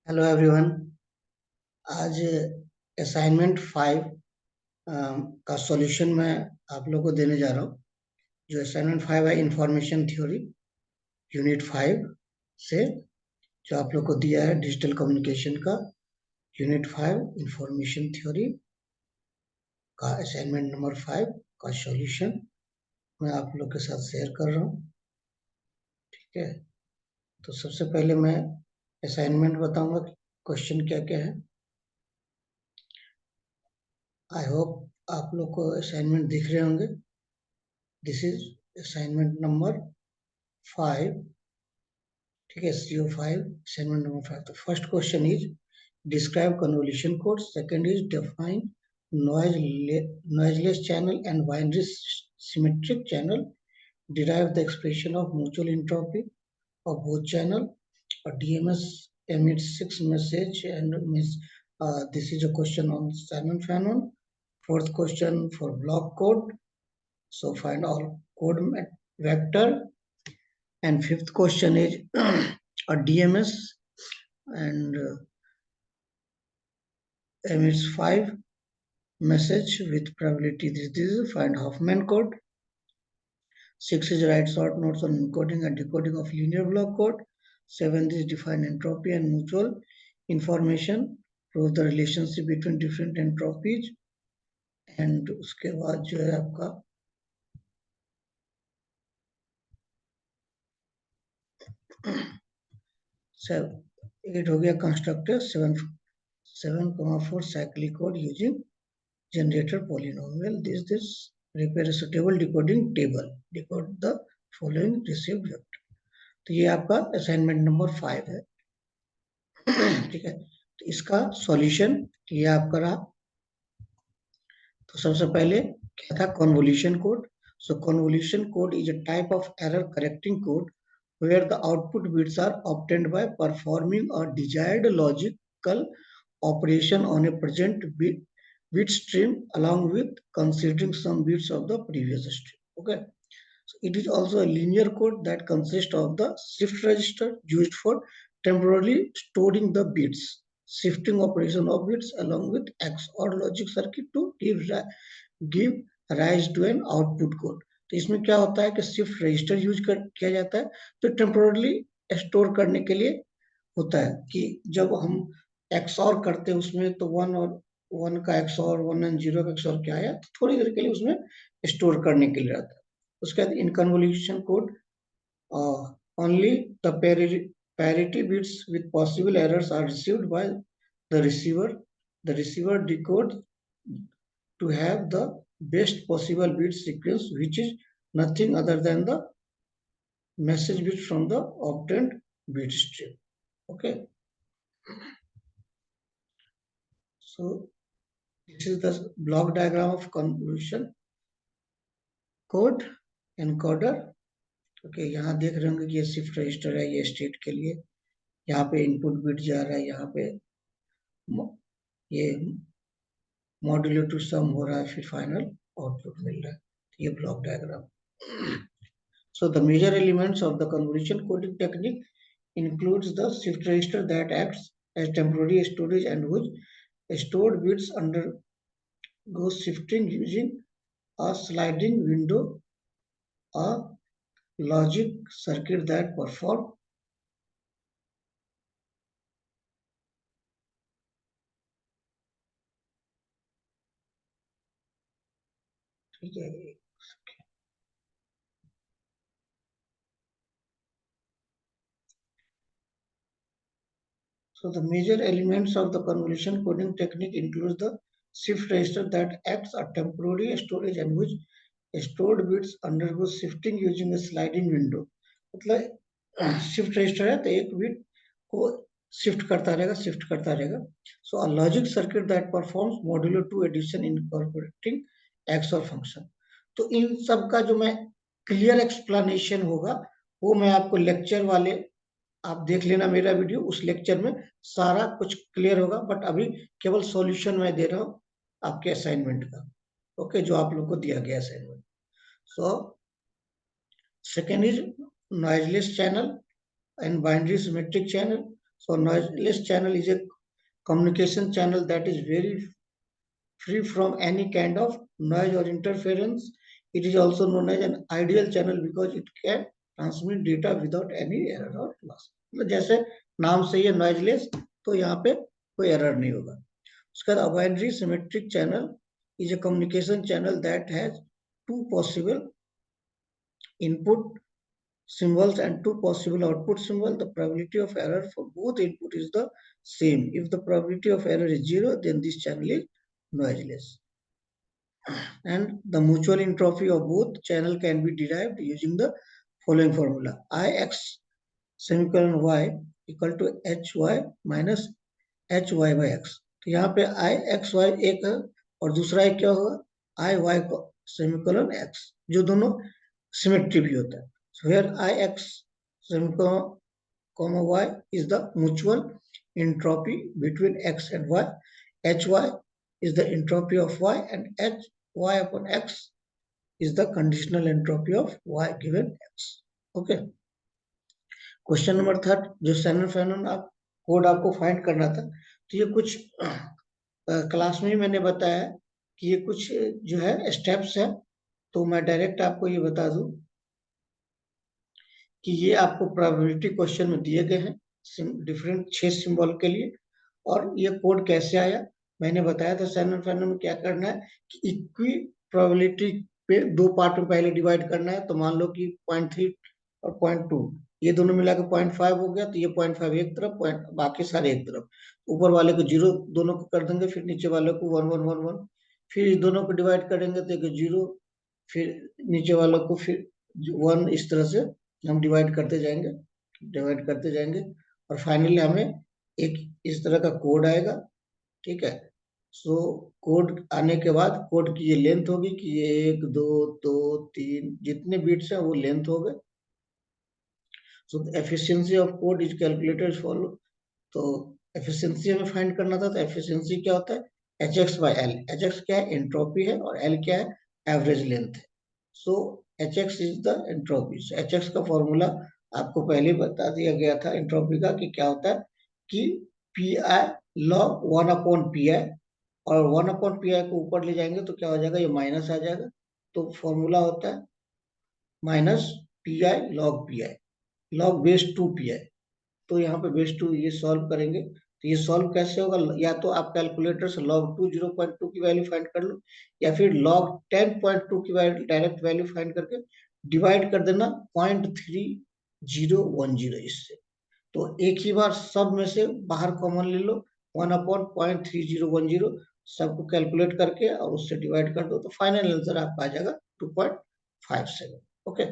Hello everyone. आज assignment 5 का solution मैं आप लोगों को देने जा रहा हूँ। जो असाइनमेंट 5 है इंफॉर्मेशन थ्योरी यूनिट 5 से, जो आप लोग को दिया है डिजिटल कम्युनिकेशन का यूनिट 5 इंफॉर्मेशन थ्योरी का असाइनमेंट नंबर 5 का सॉल्यूशन मैं आप लोग के साथ शेयर कर रहा हूँ। ठीक है, तो सबसे पहले मैं असाइनमेंट बताऊंगा कि क्वेश्चन क्या क्या है। आई होप आप लोग को असाइनमेंट दिख रहे होंगे। This is assignment number 5। ठीक है, CO5 असाइनमेंट नंबर 5। तो first question is describe convolution code, second is define noiseless channel and binary symmetric channel, derive the expression of mutual entropy of both channel. A DMS emits 6 message and this is a question on Shannon-Fanon. Fourth question for block code, so find all code vector. And fifth question is a DMS and emits 5 message with probability. This is find Huffman code. 6 is write short notes on encoding and decoding of linear block code. 7 is define entropy and mutual information. Prove the relationship between different entropies. And उसके बाद जो है आपका eight हो गया constructor. 7.4 cyclic code using generator polynomial. This prepare a suitable decoding table. Decode the following received vector. तो ये आपका असाइनमेंट नंबर 5 है। ठीक है, तो इसका सॉल्यूशन ये आपका रहा। तो सबसे पहले क्या था, convolution code. So convolution code is a type of error correcting code where the output bits are obtained by performing a desired logical operation on a present bit stream along with considering some bits of the previous stream. Okay, so it is also a linear code that consists of the shift register used for temporarily storing the bits, shifting operation of bits along with XOR logic circuit to give rise to an output code. तो इसमें क्या होता है कि shift register किया जाता है तो टेम्पोरली स्टोर करने के लिए होता है कि जब हम XOR करते हैं उसमें तो 1 और 1 का XOR 1 एंड 0 का XOR क्या आया तो थोड़ी देर के लिए उसमें स्टोर करने के लिए रहता है। उसके बाद in convolution code only the parity bits with possible errors are received by the receiver. The receiver decodes to have the best possible bit sequence, which is nothing other than the message bit from the obtained bit stream. Okay, so this is the block diagram of convolution code encoder. Okay, यहाँ देख रहे होंगे कि ये shift register है, ये state के लिए यहाँ पे इनपुट बिट जा रहा है, यहाँ पे ये मॉड्यूलो टू सम हो रहा है, फिर फाइनल आउटपुट मिल रहा है। ये block diagram. So the major elements of the convolution coding technique includes the shift register that acts as temporary storage and which stored bits undergo shifting using a sliding window, a logic circuit that perform ठीक है। So the major elements of the convolution coding technique includes the shift register that acts as temporary storage and which stored bits undergo shifting using a sliding window. मतलब shift register है तो एक bit को shift करता रहेगा। So a logic circuit that performs modulo 2 addition incorporating XOR function. तो इन सब का जो मैं क्लियर एक्सप्लेनेशन होगा वो मैं आपको लेक्चर वाले आप देख लेना मेरा वीडियो, उस लेक्चर में सारा कुछ क्लियर होगा। बट अभी केवल सॉल्यूशन मैं दे रहा हूँ आपके असाइनमेंट का। ओके, जो आप लोग को दिया गया assignment. So second is noiseless channel and binary symmetric channel. So noiseless channel is a communication channel that is very free from any kind of noise or interference. It is also known as an ideal channel because it can transmit data without any error or loss. जैसे नाम से ये noiseless, तो यहाँ पे कोई error नहीं होगा. उसके बाद binary symmetric channel is a communication channel that has two possible input symbols and two possible output symbols. The probability of error for both input is the same. If the probability of error is 0, then this channel is noiseless. And the mutual entropy of both channel can be derived using the following formula. Ix semicolon y equal to hy minus hy by x. तो यहाँ पे ixy एक है और दूसरा एक क्या होगा iy semicolon x, जो दोनों सिमेट्री भी होता है. So here ix semicolon comma y is the mutual entropy between x and y. Hy is the entropy of y, and hy upon x is the conditional entropy of y given x. Okay. Question number 3, जो Shannon-Fanon code आपको find करना था, तो ये कुछ class में ही मैंने बताया कि ये कुछ जो है स्टेप्स है. तो मैं डायरेक्ट आपको ये बता दूं कि ये आपको प्रोबेबिलिटी क्वेश्चन में दिए गए हैं डिफरेंट 6 सिंबल के लिए. और ये कोड कैसे आया मैंने बताया था. शैनन-फैनन में क्या करना है कि इक्वी प्रोबेबिलिटी पे दो पार्ट में पहले डिवाइड करना है. तो मान लो कि 0.3 और 0.2 ये दोनों मिला के 0.5 हो गया. तो ये 0.5 एक तरफ, बाकी सारे एक तरफ. ऊपर वाले को 0 दोनों को कर देंगे, फिर नीचे वाले को 1 1 1 1, फिर इस दोनों को डिवाइड करेंगे तो एक 0, फिर नीचे वालों को फिर 1. इस तरह से हम डिवाइड करते जाएंगे और फाइनली हमें एक इस तरह का कोड आएगा. ठीक है. सो कोड आने के बाद कोड की ये लेंथ होगी कि ये 1 2 2 3 जितने बिट्स हैं वो लेंथ हो गए. So efficiency of code is calculated follow. तो एफिशिएंसी हमें फाइंड करना था. तो एफिशिएंसी क्या होता है hx by l. hx क्या है एंट्रोपी है और l क्या है एवरेज लेंथ है. सो hx is the entropy. So hx का फॉर्मूला आपको पहले बता दिया गया था एंट्रोपी का कि क्या होता है कि pi log 1 upon pi, और 1 upon pi को ऊपर ले जाएंगे तो क्या हो जाएगा, ये माइनस आ जाएगा. तो फॉर्मूला होता है minus pi log pi log base 2 pi. तो यहाँ पे बेस 2 ये सॉल्व करेंगे. तो ये सॉल्व कैसे होगा, या तो आप कैलकुलेटर से log 2 0.2 की वैल्यू फाइंड कर लो, या फिर log 10.2 की वैल्यू डायरेक्ट वैल्यू फाइंड करके डिवाइड कर देना 0.3010 इससे. तो एक ही बार सब में से बाहर कॉमन ले लो 1 अपॉन 0.3010, सबको कैलकुलेट करके और उससे डिवाइड कर दो. तो फाइनल आंसर आपका आ जाएगा 2.57. ओके.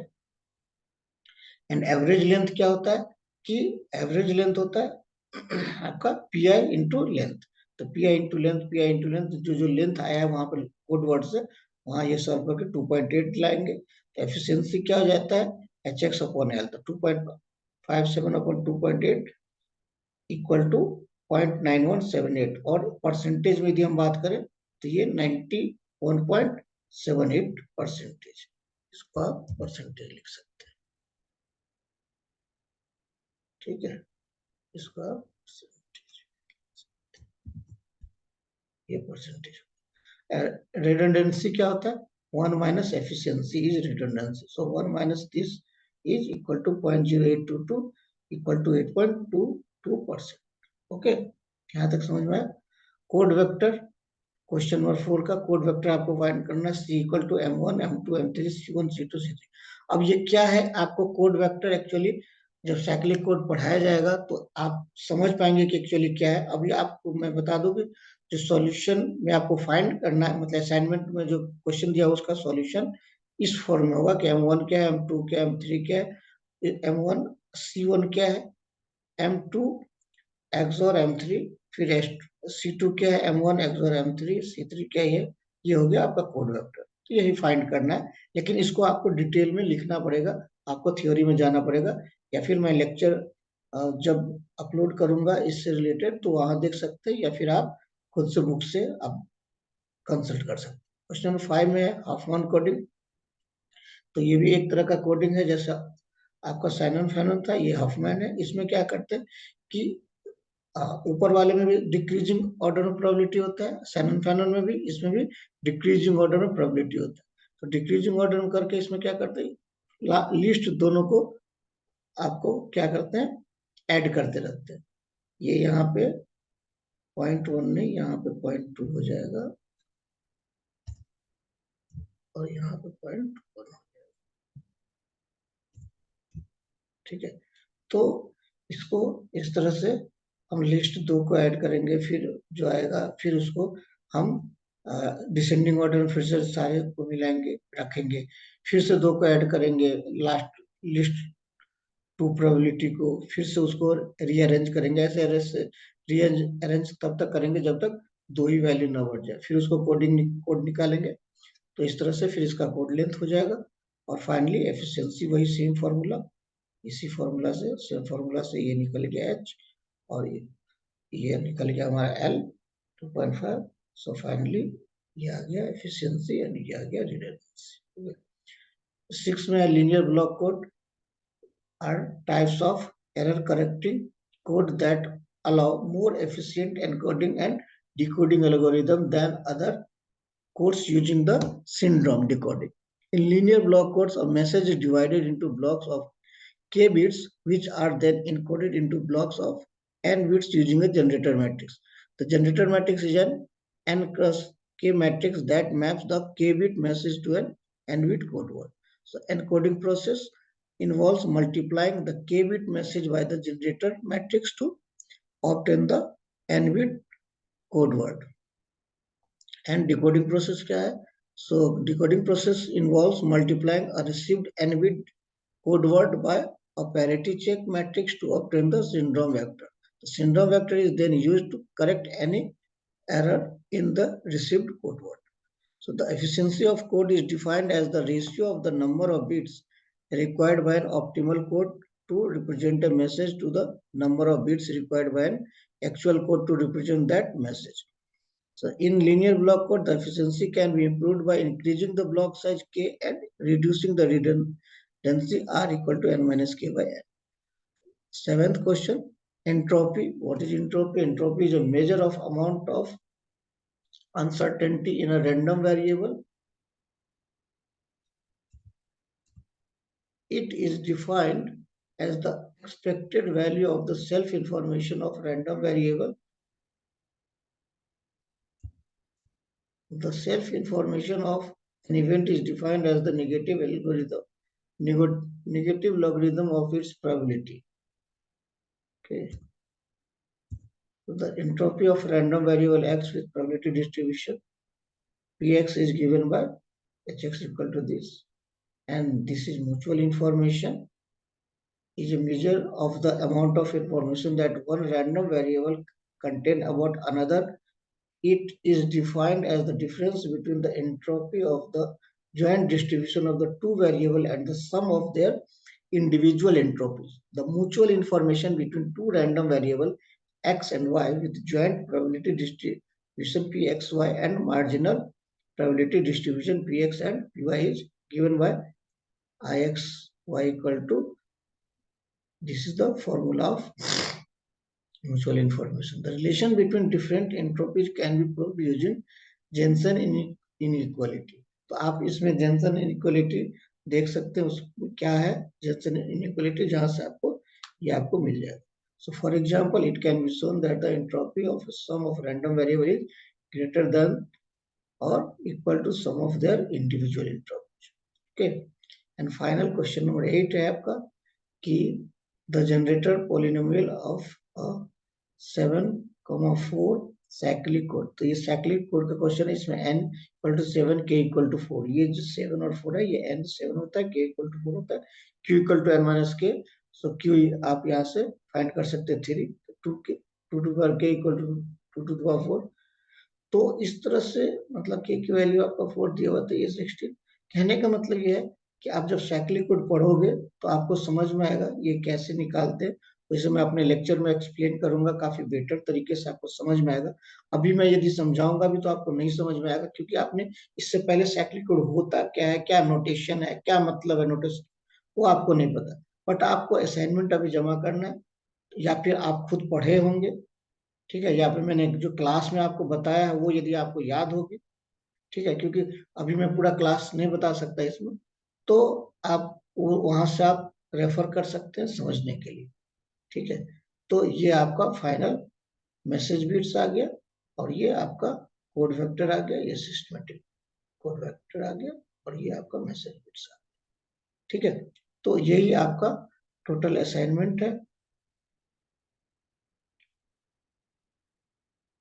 एंड एवरेज लेंथ क्या होता है कि एवरेज लेंथ होता है आपका पी आई इंटू लेंथ. तो पी आई इंटू लेंथ जो लेंथ आया है वहां पर कोड वर्ड से वहां ये सॉल्व करके 2.8 लाएंगे. तो एफिशिएंसी क्या हो जाता है एच एक्स अपॉन एल. तो 2.57 अपॉन 2.8 इक्वल टू 0.9178. और परसेंटेज में यदि हम बात करें तो ये 91.78%. इसको आप परसेंटेज लिख सकते हैं. ठीक है. इसका ये परसेंटेज. रिडंडेंसी क्या होता है 1 minus efficiency is redundancy. So 1 minus this is equal to 0.0822 equal to 8.22%. Okay. यहाँ तक समझ में आया. कोड वेक्टर क्वेश्चन नंबर 4 का कोड वेक्टर आपको फाइंड करना है C equal to M1 M2 M3 C1 C2 C3. अब ये क्या है आपको कोड वेक्टर एक्चुअली जब साइक्लिक कोड पढ़ाया जाएगा तो आप समझ पाएंगे कि एक्चुअली क्या है. अभी आपको मैं बता दूं कि जो सॉल्यूशन में आपको फाइंड करना है, मतलब असाइनमेंट में जो क्वेश्चन दिया उसका सॉल्यूशन इस फॉर्म में होगा कि M1 क्या है, M2 क्या है, M3 क्या है, M1 C1 क्या है, M2 XOR M3, फिर C2 क्या है, M1 XOR M3, C3 क्या है. ये हो गया आपका कोड वेक्टर. तो यही फाइंड करना है, लेकिन इसको आपको डिटेल में लिखना पड़ेगा, आपको थ्योरी में जाना पड़ेगा, या फिर मैं लेक्चर जब अपलोड करूंगा इससे रिलेटेड तो वहां देख सकते हैं, या फिर आप खुद से बुक से आप कंसल्ट कर सकते हैं. क्वेश्चन नंबर 5 में हाफमैन कोडिंग. तो ये भी एक तरह का कोडिंग है, जैसा आपका शैनन फैनन था, ये हाफमैन है. इसमें क्या करते हैं कि ऊपर वाले में भी डिक्रीजिंग ऑर्डर में प्रोबेबिलिटी होता है, शैनन फैनन में भी, इसमें भी डिक्रीजिंग ऑर्डर में प्रोबेबिलिटी होता है। तो डिक्रीजिंग ऑर्डर में करके इसमें क्या करते हैं, लिस्ट दोनों को आपको क्या करते हैं, ऐड करते रहते हैं। ये यहाँ पे 0.1 नहीं, यहाँ पे 0.2 हो जाएगा और यहाँ पे 0.1। ठीक है, तो इसको इस तरह से हम लिस्ट 2 को ऐड करेंगे, फिर जो आएगा फिर उसको हम डिसेंडिंग ऑर्डर में फिर से सारे को मिलाएंगे, रखेंगे, फिर से 2 को ऐड करेंगे लास्ट लिस्ट 2 प्रोबेबिलिटी को, फिर से उसको रीअरेंज करेंगे। ऐसे ऐसे रीअरेंज तब तक करेंगे जब तक 2 ही वैल्यू ना बढ़ जाए, फिर उसको कोड निकालेंगे। तो इस तरह से फिर इसका कोड लेंथ हो जाएगा और फाइनली एफिशिएंसी वही सेम फार्मूला, इसी फार्मूला से सेम फार्मूला से ये निकल गया H और ये निकल गया हमारा L 2.5। सो फाइनली ये आ गया एफिशिएंसी एंड ये आ गया रिडंडेंसी। 6 में linear block code are types of error correcting code that allow more efficient encoding and decoding algorithm than other codes using the syndrome decoding. In linear block codes, a message is divided into blocks of k bits, which are then encoded into blocks of n bits using a generator matrix. The generator matrix is an n cross k matrix that maps the k bit message to an n bit code word. So encoding process involves multiplying the k bit message by the generator matrix to obtain the n bit code word. And decoding process क्या है? So decoding process involves multiplying a received n bit code word by a parity check matrix to obtain the syndrome vector. The syndrome vector is then used to correct any error in the received code word. So the efficiency of code is defined as the ratio of the number of bits required by an optimal code to represent a message to the number of bits required by an actual code to represent that message. So in linear block code, the efficiency can be improved by increasing the block size k and reducing the redundancy r equal to n minus k by n. Seventh question, entropy. What is entropy? Entropy is a measure of amount of uncertainty in a random variable. It is defined as the expected value of the self-information of random variable. The self-information of an event is defined as the negative logarithm of its probability. Okay. So the entropy of random variable x with probability distribution Px is given by Hx equal to this, and this is mutual information, is a measure of the amount of information that one random variable contain about another. It is defined as the difference between the entropy of the joint distribution of the two variables and the sum of their individual entropies. The mutual information between two random variables x and y with joint probability distribution pxy and marginal probability distribution px and py is given by ixy equal to, this is the formula of mutual information. The relation between different entropies can be proved using Jensen inequality. तो आप इसमें Jensen inequality देख सकते हैं, उसमें क्या है Jensen inequality, जहां से आपको ये आपको मिल जाएगा. So for example, it can be shown that the entropy of a sum of random variable is greater than or equal to sum of their individual entropies. Okay. And final question number 8 है आपका कि the generator polynomial of a 7,4 cyclic code. तो ये cyclic code का question है, इसमें n equal to 7 k equal to 4. ये जो 7 और 4 है ये n 7 होता है, k इक्वल टू 4 होता है, q equal to n minus k. So q आप यहाँ से फाइंड कर सकते हैं 3, 2 to power k equal to 2 to power 4. तो इस तरह से मतलब k की वैल्यू आपका 4 दिया हुआ, तो ये 16. कहने का मतलब ये है कि आप जब साइक्लिक कोड पढ़ोगे तो आपको समझ में आएगा ये कैसे निकालते हैं. वैसे मैं अपने लेक्चर में एक्सप्लेन करूंगा, काफी बेटर तरीके से आपको समझ में आएगा. अभी मैं यदि समझाऊंगा भी तो आपको नहीं समझ में आएगा, क्योंकि आपने इससे पहले साइक्लिक कोड होता क्या है, क्या नोटेशन है, क्या मतलब है नोटेशन, वो आपको नहीं पता. बट आपको असाइनमेंट अभी जमा करना है या फिर आप खुद पढ़े होंगे ठीक है, या फिर मैंने जो क्लास में आपको बताया है वो यदि आपको याद होगी, ठीक है, क्योंकि अभी मैं पूरा क्लास नहीं बता सकता इसमें, तो आप वहां से आप रेफर कर सकते हैं समझने के लिए। ठीक है, तो ये आपका फाइनल मैसेज बिट्स आ गया, और ये आपका कोड वेक्टर आ गया, ये सिस्टमेटिक कोड वेक्टर आ गया, और ये आपका मैसेज बिट्स आ गया। ठीक है, तो यही आपका टोटल असाइनमेंट है।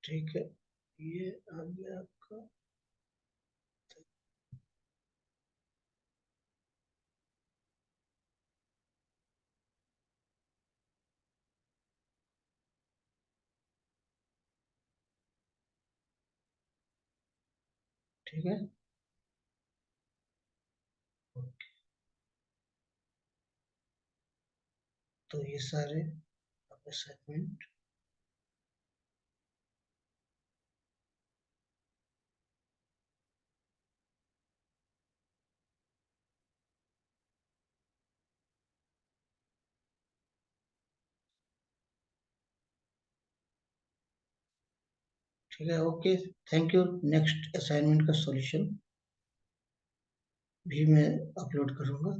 ठीक है, ये आ गया आपका। ठीक है, तो ये सारे असाइनमेंट। ठीक है, okay, thank you. Next assignment का सॉल्यूशन भी मैं अपलोड करूंगा।